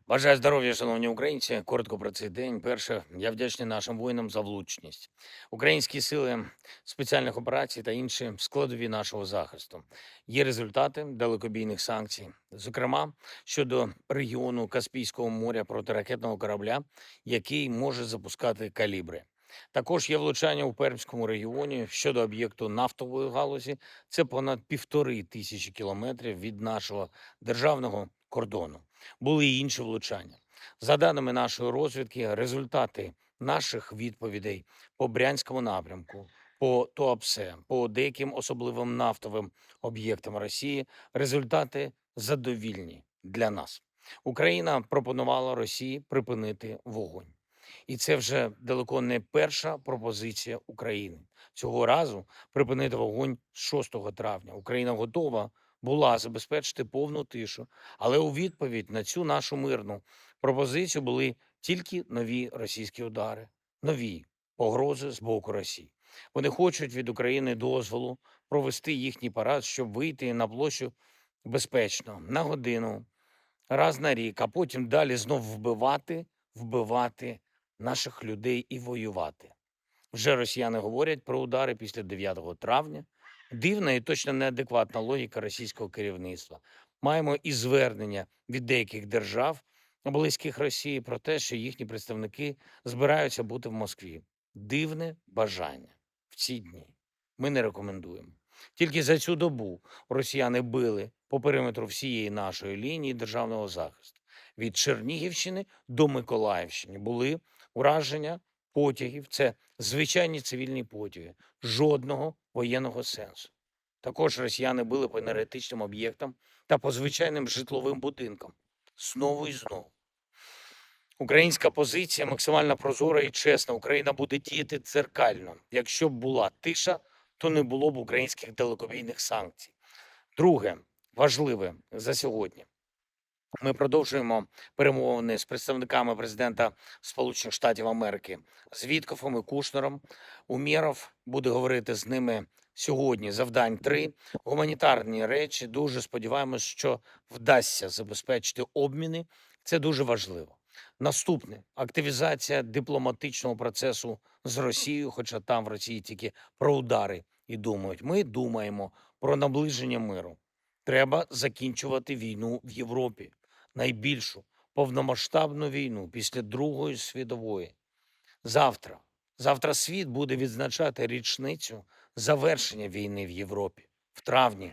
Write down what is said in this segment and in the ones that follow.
Бажаю здоров'я, шановні українці. Коротко про цей день. Перше, я вдячний нашим воїнам за влучність. Українські сили спеціальних операцій та інші складові нашого захисту. Є результати далекобійних санкцій, зокрема щодо регіону Каспійського моря протиракетного корабля, який може запускати калібри. Також є влучання у Пермському регіоні щодо об'єкту нафтової галузі. Це понад 1500 кілометрів від нашого державного кордону. Були й інші влучання. За даними нашої розвідки, результати наших відповідей по Брянському напрямку, по Туапсе, по деяким особливим нафтовим об'єктам Росії, результати задовільні для нас. Україна пропонувала Росії припинити вогонь. І це вже далеко не перша пропозиція України. Цього разу припинити вогонь з 6 травня. Україна готова була забезпечити повну тишу, але у відповідь на цю нашу мирну пропозицію були тільки нові російські удари, нові погрози з боку Росії. Вони хочуть від України дозволу провести їхній парад, щоб вийти на площу безпечно на годину, раз на рік, а потім далі знов вбивати наших людей і воювати. Вже росіяни говорять про удари після 9 травня. Дивна і точно неадекватна логіка російського керівництва. Маємо і звернення від деяких держав, близьких Росії, про те, що їхні представники збираються бути в Москві. Дивне бажання в ці дні. Ми не рекомендуємо. Тільки за цю добу росіяни били по периметру всієї нашої лінії державного захисту. Від Чернігівщини до Миколаївщини були ураження потягів. Це звичайні цивільні потяги, жодного воєнного сенсу. Також росіяни били по енергетичним об'єктам та по звичайним житловим будинкам. Знову і знову. Українська позиція максимально прозора і чесна. Україна буде діяти дзеркально. Якщо б була тиша, то не було б українських далекобійних санкцій. Друге, важливе за сьогодні. Ми продовжуємо перемовини з представниками президента Сполучених Штатів Америки, з Віткофом і Кушнером. Умєров буде говорити з ними сьогодні. Завдань 3. Гуманітарні речі. Дуже сподіваємось, що вдасться забезпечити обміни. Це дуже важливо. Наступне активізація дипломатичного процесу з Росією, хоча там в Росії тільки про удари і думають. Ми думаємо про наближення миру. Треба закінчувати війну в Європі, найбільшу повномасштабну війну після Другої світової. Завтра світ буде відзначати річницю завершення війни в Європі в травні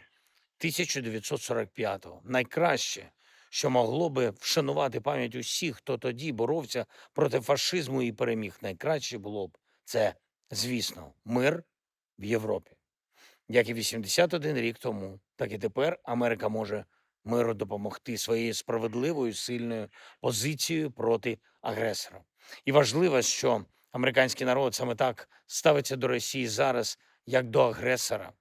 1945-го. Найкраще, що могло би вшанувати пам'ять усіх, хто тоді боровся проти фашизму і переміг. Найкраще було б це, звісно, мир в Європі. Як і 81 рік тому, так і тепер Америка може миру допомогти своєю справедливою, сильною позицією проти агресора. І важливо, що американський народ саме так ставиться до Росії зараз, як до агресора.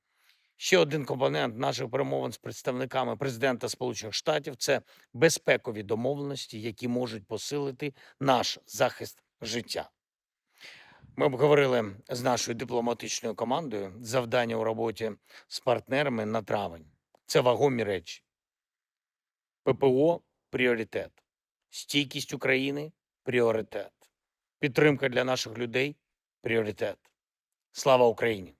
Ще один компонент наших перемовин з представниками президента Сполучених Штатів – це безпекові домовленості, які можуть посилити наш захист життя. Ми обговорили з нашою дипломатичною командою завдання у роботі з партнерами на травень. Це вагомі речі. ППО – пріоритет. Стійкість України – пріоритет. Підтримка для наших людей – пріоритет. Слава Україні!